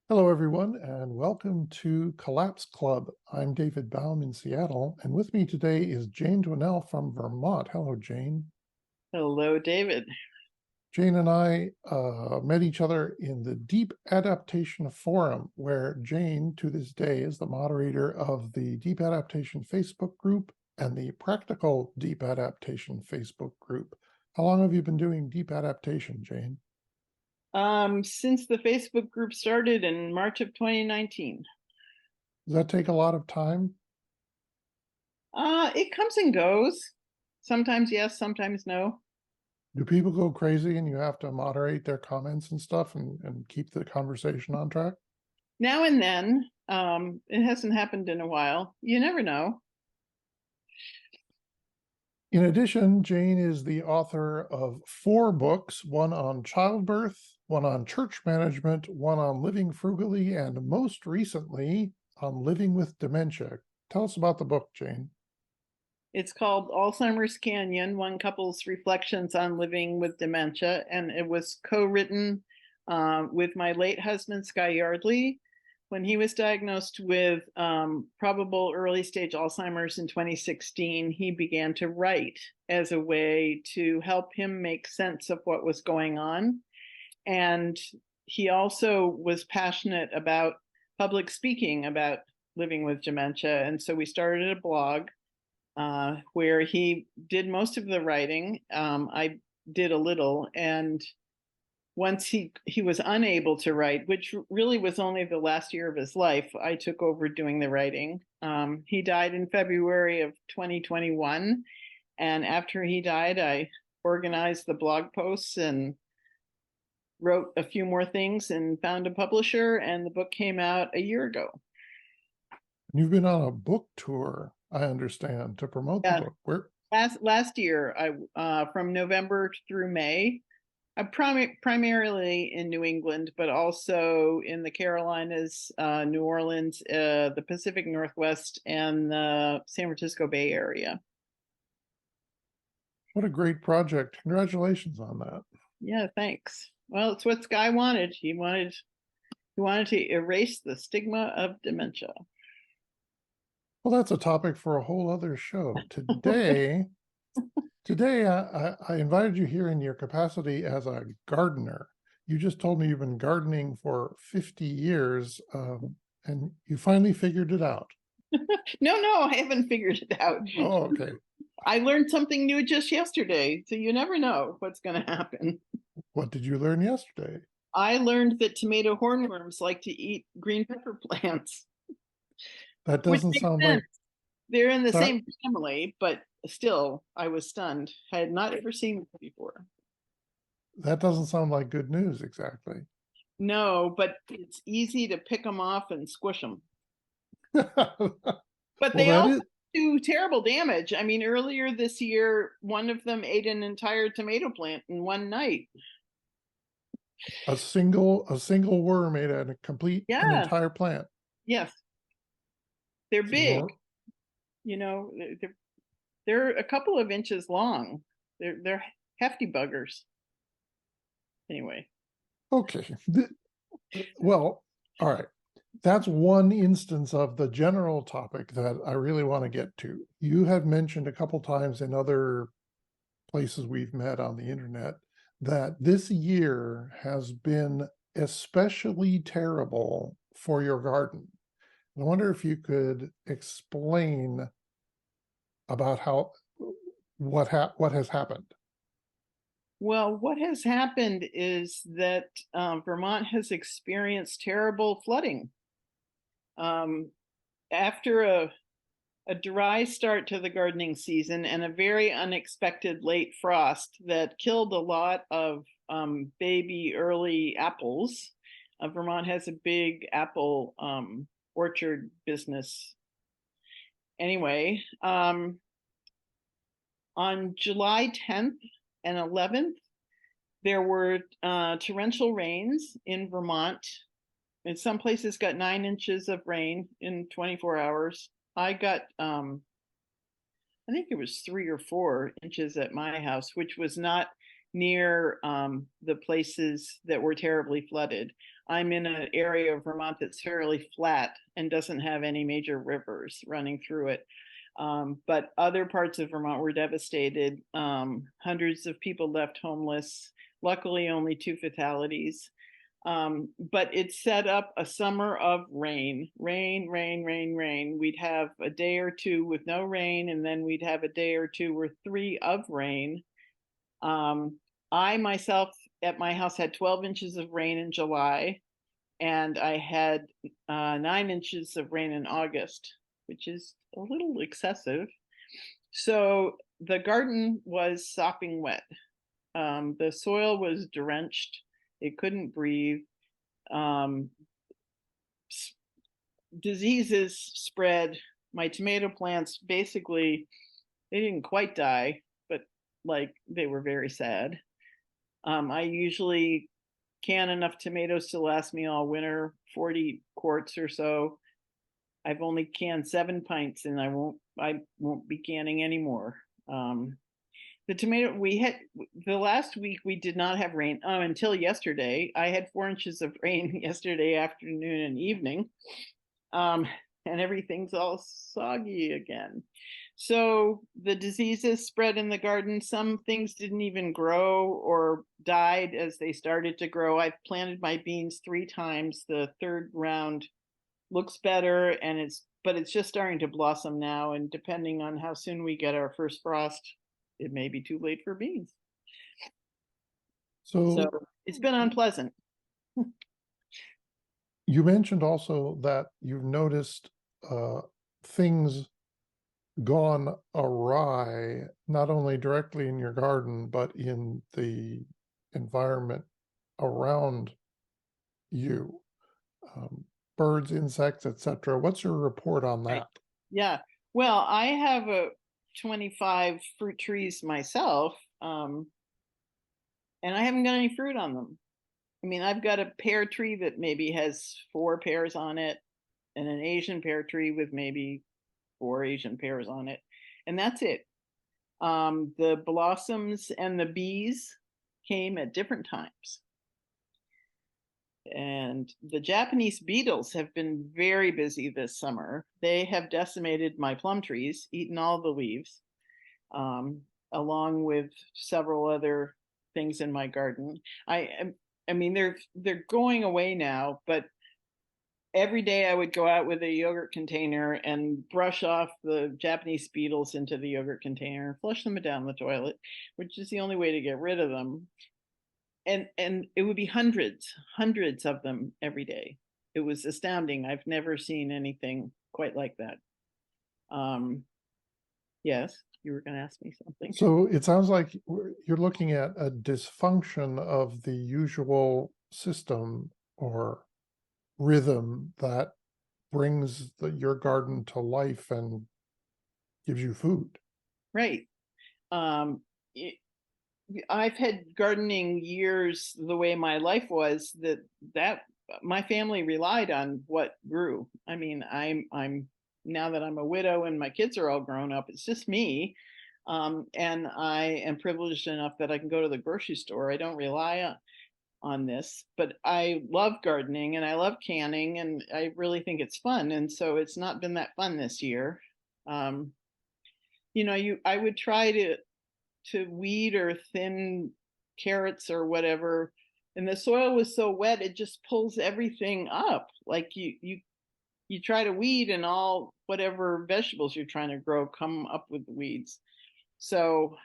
Hello, everyone, and welcome to Collapse Club. I'm David Baum in Seattle, and with me today is Jane Dwinell from Vermont. Hello, Jane. Hello, David. Jane and I met each other in the Deep Adaptation Forum, where Jane, to this day, is the moderator of the Deep Adaptation Facebook group and the Practical Deep Adaptation Facebook group. How long have you been doing deep adaptation, Jane? Since the Facebook group started in March of 2019. Does that take a lot of time? It comes and goes. Sometimes yes, sometimes no. Do people go crazy and you have to moderate their comments and stuff and keep the conversation on track? Now and then, it hasn't happened in a while. You never know. In addition, Jane is the author of 4 books, one on childbirth, one on church management, one on living frugally, and most recently on living with dementia. Tell us about the book, Jane. It's called Alzheimer's Canyon, One Couple's Reflections on Living with Dementia, and it was co-written with my late husband, Sky Yardley. When he was diagnosed with probable early stage Alzheimer's in 2016, he began to write as a way to help him make sense of what was going on. And he also was passionate about public speaking about living with dementia. And so we started a blog where he did most of the writing. I did a little, and once he was unable to write, which really was only the last year of his life, I took over doing the writing. He died in February of 2021, and after he died, I organized the blog posts and wrote a few more things and found a publisher, and the book came out a year ago. You've been on a book tour, I understand, to promote the Yeah, book. Where last year, I from November through May. I'm primarily in New England, but also in the Carolinas, New Orleans, the Pacific Northwest, and the San Francisco Bay Area. what a great project. Congratulations on that. Yeah, thanks. Well, it's what Sky wanted. He wanted to erase the stigma of dementia. Well, that's a topic for a whole other show. Today, I invited you here in your capacity as a gardener. You just told me you've been gardening for 50 years, and you finally figured it out. No, I haven't figured it out. Oh, okay. I learned something new just yesterday, so you never know what's going to happen. What did you learn yesterday? I learned that tomato hornworms like to eat green pepper plants, That which doesn't makes sound sense. like They're in the that. same family, but still, I was stunned. I had not ever seen it before. That doesn't sound like good news exactly. No, but it's easy to pick them off and squish them. But Well, they that also is do terrible damage. I mean, earlier this year, one of them ate an entire tomato plant in one night. a single worm ate an Yeah, entire plant. yes, they're It's big. enormous. They're a couple of inches long. They're hefty buggers. Anyway, Okay. Well, all right. That's one instance of the general topic that I really want to get to. You have mentioned a couple times in other places we've met on the internet that this year has been especially terrible for your garden. I wonder if you could explain about what has happened. well, what has happened is that Vermont has experienced terrible flooding. Um, After a dry start to the gardening season and a very unexpected late frost that killed a lot of baby early apples. Vermont has a big apple orchard business. Anyway, on July 10th and 11th, there were torrential rains in Vermont. And some places got 9 inches of rain in 24 hours. I got I think it was 3 or 4 inches at my house, which was not near the places that were terribly flooded. I'm in an area of Vermont that's fairly flat and doesn't have any major rivers running through it. But other parts of Vermont were devastated. Hundreds of people left homeless. Luckily, only 2 fatalities. But it set up a summer of rain, rain, rain, rain, rain. We'd have a day or two with no rain, and then we'd have a day or two or 3 of rain. I myself at my house had 12 inches of rain in July, and I had 9 inches of rain in August, which is a little excessive. So the garden was sopping wet. The soil was drenched. It couldn't breathe. Diseases spread. My tomato plants basically, they didn't quite die, but like they were very sad. I usually can enough tomatoes to last me all winter, 40 quarts or so. I've only canned 7 pints, and I won't be canning anymore. The tomato we had the last week, we did not have rain until yesterday. I had 4 inches of rain yesterday afternoon and evening, and everything's all soggy again. So the diseases spread in the garden. Some things didn't even grow or died as they started to grow. I've planted my beans 3 times. The third round looks better, and but it's just starting to blossom now. And depending on how soon we get our first frost, it may be too late for beans. So it's been unpleasant. You mentioned also that you've noticed things gone awry, not only directly in your garden, but in the environment around you. Birds, insects, etc. What's your report on that? Right. Yeah. Well, I have 25 fruit trees myself, and I haven't got any fruit on them. I mean, I've got a pear tree that maybe has 4 pears on it, and an Asian pear tree with maybe 4 Asian pears on it, and that's it. The blossoms and the bees came at different times. And the Japanese beetles have been very busy this summer. They have decimated my plum trees, eaten all the leaves, along with several other things in my garden. I mean, they're going away now, but every day I would go out with a yogurt container and brush off the Japanese beetles into the yogurt container and flush them down the toilet, which is the only way to get rid of them. And it would be hundreds of them every day. It was astounding. I've never seen anything quite like that. Yes, you were going to ask me something. So it sounds like you're looking at a dysfunction of the usual system or rhythm that brings your garden to life and gives you food. Right. I've had gardening years the way my life was, that my family relied on what grew. I mean, I'm now that I'm a widow and my kids are all grown up, it's just me. And I am privileged enough that I can go to the grocery store. I don't rely on this, but I love gardening and I love canning, and I really think it's fun. And so it's not been that fun this year. I would try to weed or thin carrots or whatever, and the soil was so wet it just pulls everything up. Like you try to weed, and all whatever vegetables you're trying to grow come up with the weeds. So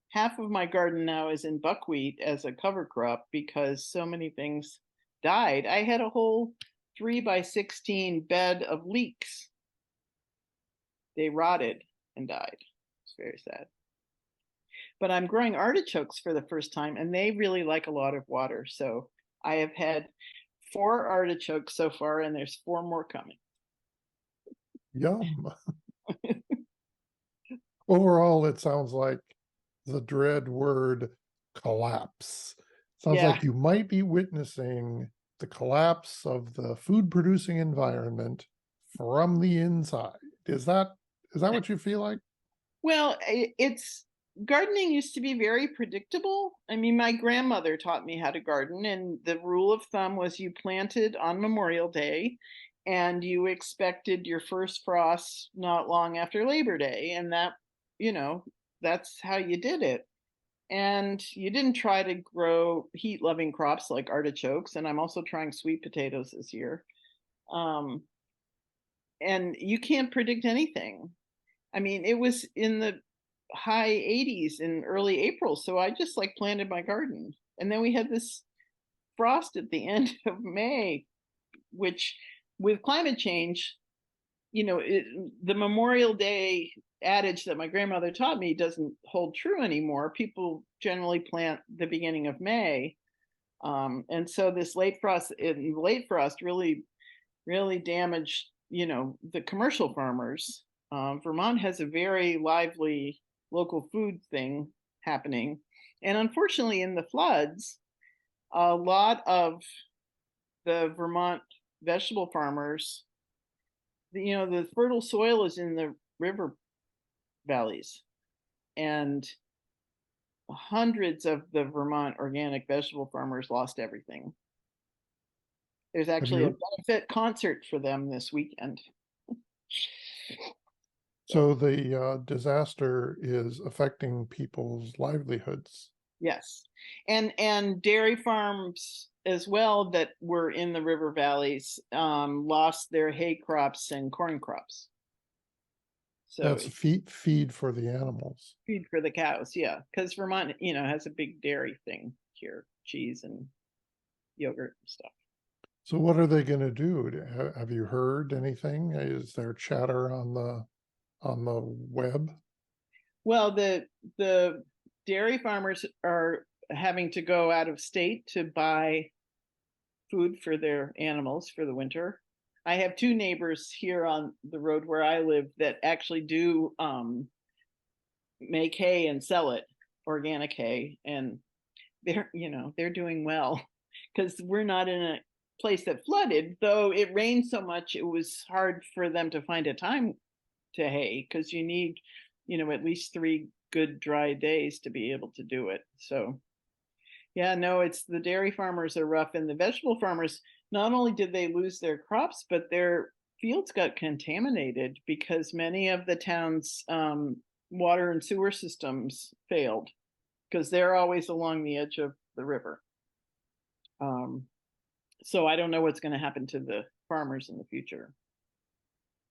half of my garden now is in buckwheat as a cover crop because so many things died. I had a whole 3x16 bed of leeks. They rotted and died. It's very sad. But I'm growing artichokes for the first time, and they really like a lot of water. So I have had 4 artichokes so far, and there's 4 more coming. Yum. Overall, it sounds like the dread word collapse. Sounds like you might be witnessing the collapse of the food producing environment from the inside. Is that what you feel like? Well, it's gardening used to be very predictable. I mean, my grandmother taught me how to garden, and the rule of thumb was you planted on Memorial Day and you expected your first frost not long after Labor Day. And that, you know, that's how you did it. And you didn't try to grow heat loving crops like artichokes. And I'm also trying sweet potatoes this year. Um, and you can't predict anything. I mean, it was in the high 80s in early April, so I just like planted my garden. And then we had this frost at the end of May, which with climate change, the Memorial Day adage that my grandmother taught me doesn't hold true anymore. People generally plant the beginning of May. And so this late frost really damaged, the commercial farmers. Vermont has a very lively local food thing happening. And unfortunately, in the floods, a lot of the Vermont vegetable farmers, the fertile soil is in the river valleys. And hundreds of the Vermont organic vegetable farmers lost everything. There's Have actually a you, benefit concert for them this weekend. so the disaster is affecting people's livelihoods. Yes. And dairy farms as well that were in the river valleys lost their hay crops and corn crops. So That's feed for the animals. feed for the cows, yeah. Because Vermont, has a big dairy thing here, cheese and yogurt and stuff. So what are they going to do? Have you heard anything? Is there chatter on the web? Well, the dairy farmers are having to go out of state to buy food for their animals for the winter. I have two neighbors here on the road where I live that actually do make hay and sell it, organic hay, and they're doing well because we're not in a place that flooded. Though it rained so much, it was hard for them to find a time to hay because you need, at least 3 good dry days to be able to do it. So yeah, no, it's the dairy farmers are rough, and the vegetable farmers, not only did they lose their crops, but their fields got contaminated because many of the town's water and sewer systems failed because they're always along the edge of the river. Um, so I don't know what's going to happen to the farmers in the future.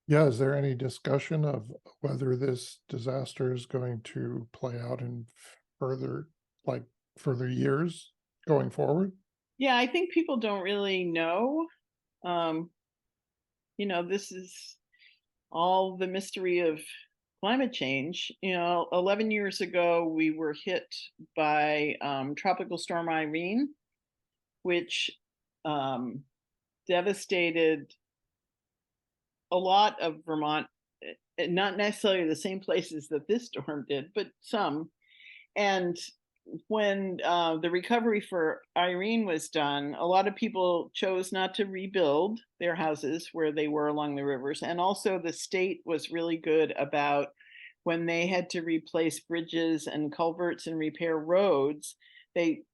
Yeah, is there any discussion of whether this disaster is going to play out in further, like further years going forward? Yeah, I think people don't really know. Um, this is all the mystery of climate change. 11 years ago, we were hit by Tropical Storm Irene, which devastated a lot of Vermont, not necessarily the same places that this storm did, but some. And when the recovery for Irene was done, a lot of people chose not to rebuild their houses where they were along the rivers. And also, the state was really good about when they had to replace bridges and culverts and repair roads. They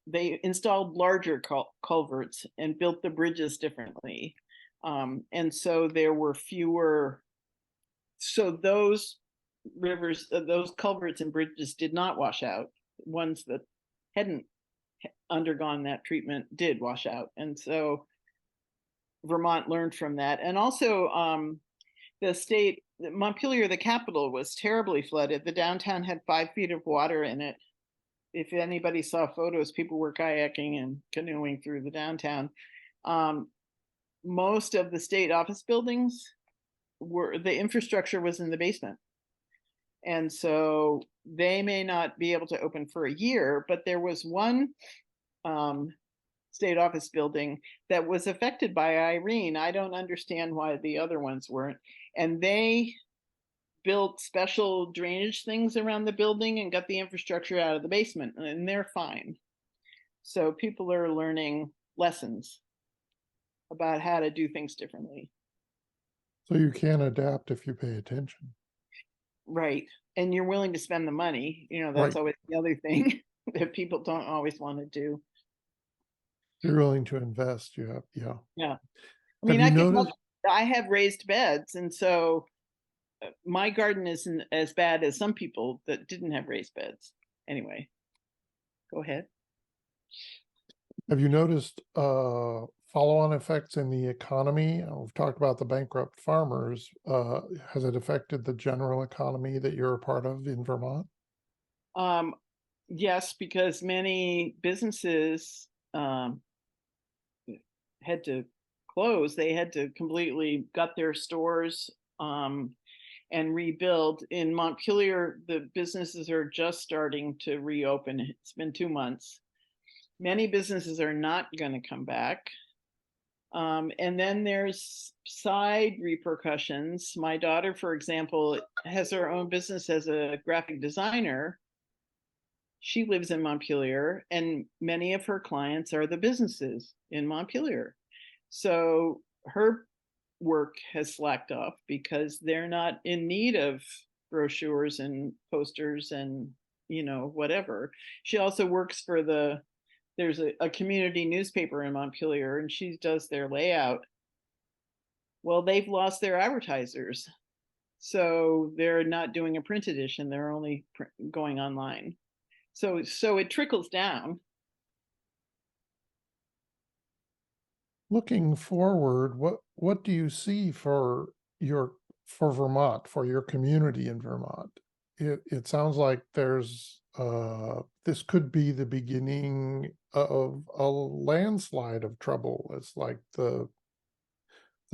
installed larger culverts and built the bridges differently. And so there were fewer. So those rivers, those culverts and bridges did not wash out. Ones that hadn't undergone that treatment did wash out. And so Vermont learned from that. And also, the state, Montpelier, the capital, was terribly flooded. The downtown had 5 feet of water in it. If anybody saw photos, people were kayaking and canoeing through the downtown. Most of the state office buildings the infrastructure was in the basement. And so they may not be able to open for a year, but there was one state office building that was affected by Irene. I don't understand why the other ones weren't. And they built special drainage things around the building and got the infrastructure out of the basement, and they're fine. So people are learning lessons about how to do things differently. So you can adapt if you pay attention. right. And you're willing to spend the money, that's Right. always the other thing that people don't always want to do. You're willing to invest. You have, yeah. Yeah. I Have mean, you noticed? I have raised beds, and so my garden isn't as bad as some people that didn't have raised beds. Anyway, go ahead. Have you noticed follow-on effects in the economy? We've talked about the bankrupt farmers. Has it affected the general economy that you're a part of in Vermont? Um, yes, because many businesses had to close. They had to completely gut their stores and rebuild. In Montpelier, the businesses are just starting to reopen. It's been 2 months. Many businesses are not going to come back. And then there's side repercussions. My daughter, for example, has her own business as a graphic designer. She lives in Montpelier, and many of her clients are the businesses in Montpelier. So her work has slacked off because they're not in need of brochures and posters and whatever. She also works for there's a community newspaper in Montpelier, and she does their layout. Well, they've lost their advertisers, so they're not doing a print edition. They're only going online. So it trickles down. Looking forward, what do you see for Vermont, for your community in Vermont? It sounds like there's this could be the beginning of a landslide of trouble. It's like the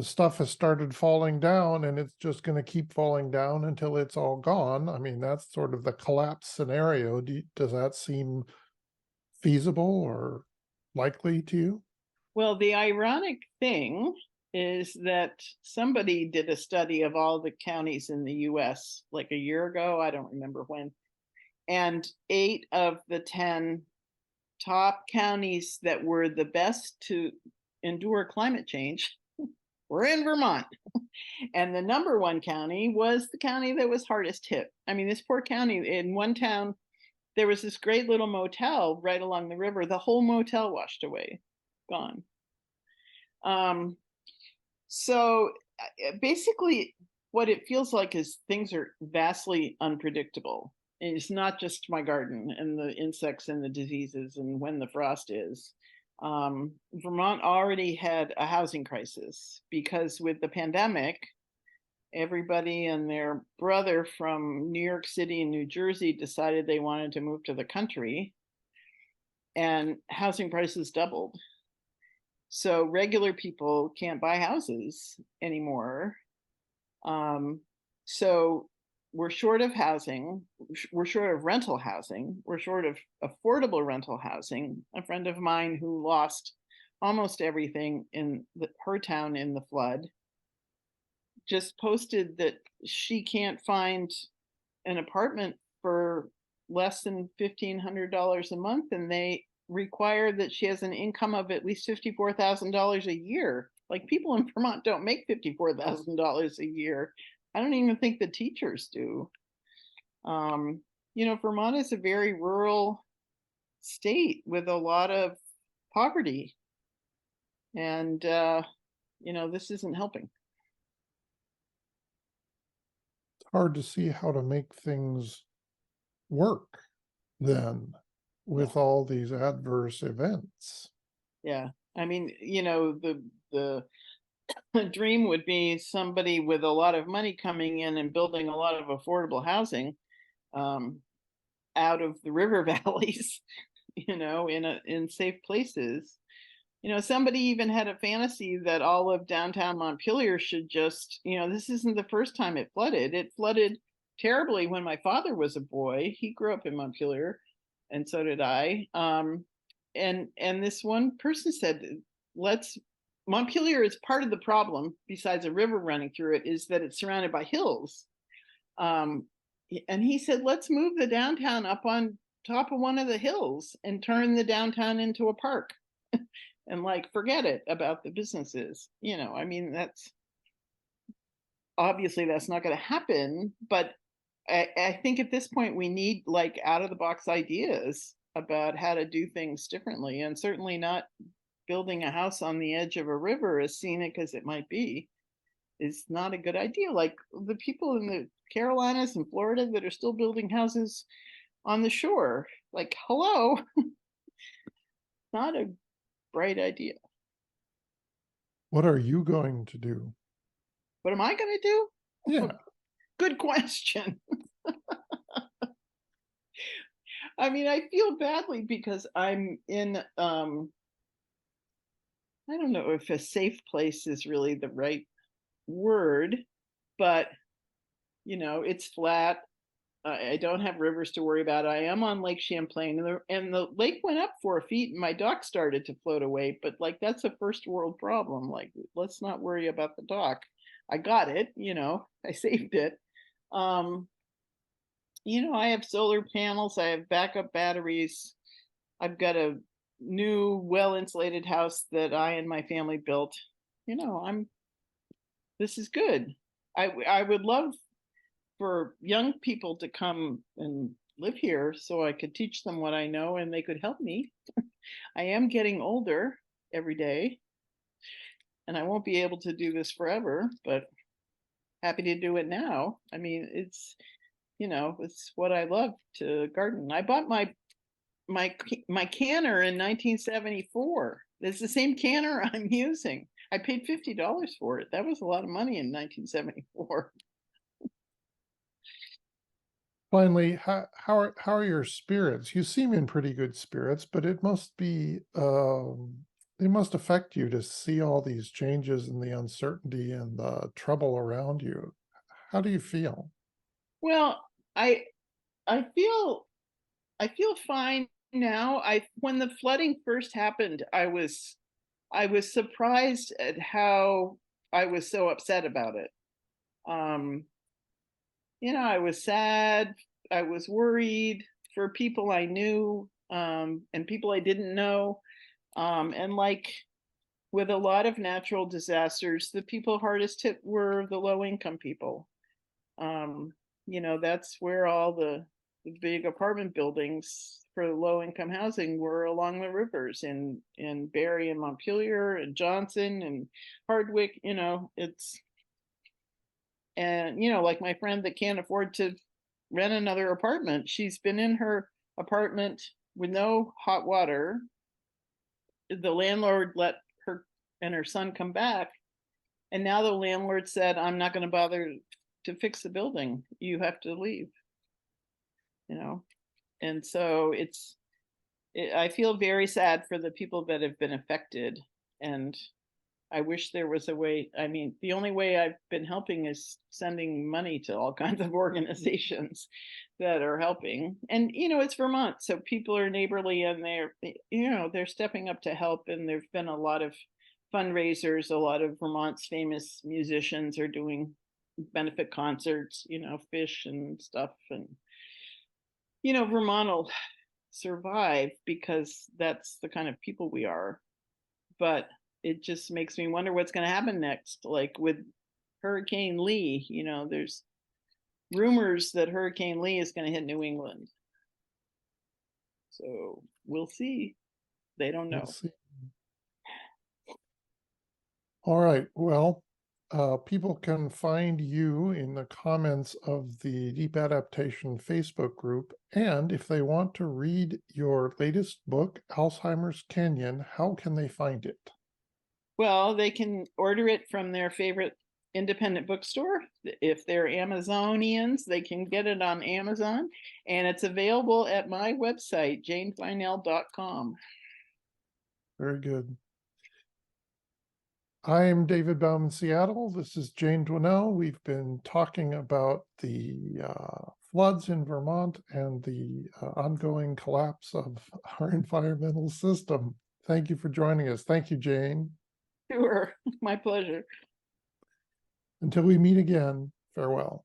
stuff has started falling down and it's just going to keep falling down until it's all gone. I mean, that's sort of the collapse scenario. Does that seem feasible or likely to you? Well, the ironic thing is that somebody did a study of all the counties in the US like a year ago. I don't remember when. And 8 of the 10 top counties that were the best to endure climate change were in Vermont. And the number 1 county was the county that was hardest hit. I mean, this poor county, in one town, there was this great little motel right along the river. The whole motel washed away, gone. So basically, what it feels like is things are vastly unpredictable. And it's not just my garden and the insects and the diseases and when the frost is. Vermont already had a housing crisis because with the pandemic, everybody and their brother from New York City and New Jersey decided they wanted to move to the country, and housing prices doubled. So regular people can't buy houses anymore. So we're short of housing. We're short of rental housing. We're short of affordable rental housing. A friend of mine who lost almost everything in her town in the flood just posted that she can't find an apartment for less than $1,500 a month, and they require that she has an income of at least $54,000 a year. Like, people in Vermont don't make $54,000 a year. I don't even think the teachers do. Vermont is a very rural state with a lot of poverty, and this isn't helping. It's hard to see how to make things work then with all these adverse events. Yeah. I mean, the dream would be somebody with a lot of money coming in and building a lot of affordable housing out of the river valleys, in safe places. Somebody even had a fantasy that all of downtown Montpelier should just, this isn't the first time it flooded. It flooded terribly when my father was a boy. He grew up in Montpelier, and so did I. And this one person said, Montpelier is part of the problem, besides a river running through it, is that it's surrounded by hills. And he said, let's move the downtown up on top of one of the hills and turn the downtown into a park. And forget it about the businesses. I mean, that's obviously that's not going to happen, but I think at this point we need like out of the box ideas about how to do things differently, and certainly not building a house on the edge of a river, as scenic as it might be, is not a good idea. Like the people in the Carolinas and Florida that are still building houses on the shore, like, hello, not a bright idea. What are you going to do? What am I going to do? Yeah. Good question. I mean, I feel badly because I'm in, I don't know if a safe place is really the right word, but it's flat. I don't have rivers to worry about. I am on Lake Champlain, and the lake went up 4 feet, and my dock started to float away. But like that's a first world problem. Like, let's not worry about the dock. I got it. I saved it. I have solar panels. I have backup batteries. I've got a new, well-insulated house that I and my family built. This is good. I would love for young people to come and live here so I could teach them what I know and they could help me. I am getting older every day and I won't be able to do this forever, but happy to do it now. I mean, it's what I love to garden. I bought my canner in 1974. It's the same canner I'm using. I paid $50 for it. That was a lot of money in 1974. Finally, how are your spirits? You seem in pretty good spirits, but it must be it must affect you to see all these changes and the uncertainty and the trouble around you. How do you feel? Well, I I feel fine now. When the flooding first happened, I was surprised at how I was so upset about it. Um, I was sad, I was worried for people I knew, and people I didn't know. And like with a lot of natural disasters, the people hardest hit were the low income people. Um, that's where all the big apartment buildings for low income housing were along the rivers in Barrie and Montpelier and Johnson and Hardwick. Like my friend that can't afford to rent another apartment, she's been in her apartment with no hot water. The landlord let her and her son come back, and now the landlord said, I'm not going to bother to fix the building, you have to leave. And so I feel very sad for the people that have been affected, and I wish there was a way. I mean, the only way I've been helping is sending money to all kinds of organizations that are helping. And it's Vermont, so people are neighborly and they're stepping up to help. And there've been a lot of fundraisers. A lot of Vermont's famous musicians are doing benefit concerts, Fish and stuff. And Vermont will survive because that's the kind of people we are. But it just makes me wonder what's going to happen next. Like with Hurricane Lee, there's rumors that Hurricane Lee is going to hit New England. So we'll see. They don't know. We'll see. All right. Well, people can find you in the comments of the Deep Adaptation Facebook group. And if they want to read your latest book, Alzheimer's Canyon, how can they find it? Well, they can order it from their favorite independent bookstore. If they're Amazonians, they can get it on Amazon. And it's available at my website, janedwinell.com. Very good. I'm David Baum in Seattle. This is Jane Dwinell. We've been talking about the floods in Vermont and the ongoing collapse of our environmental system. Thank you for joining us. Thank you, Jane. Sure, my pleasure. Until we meet again, farewell.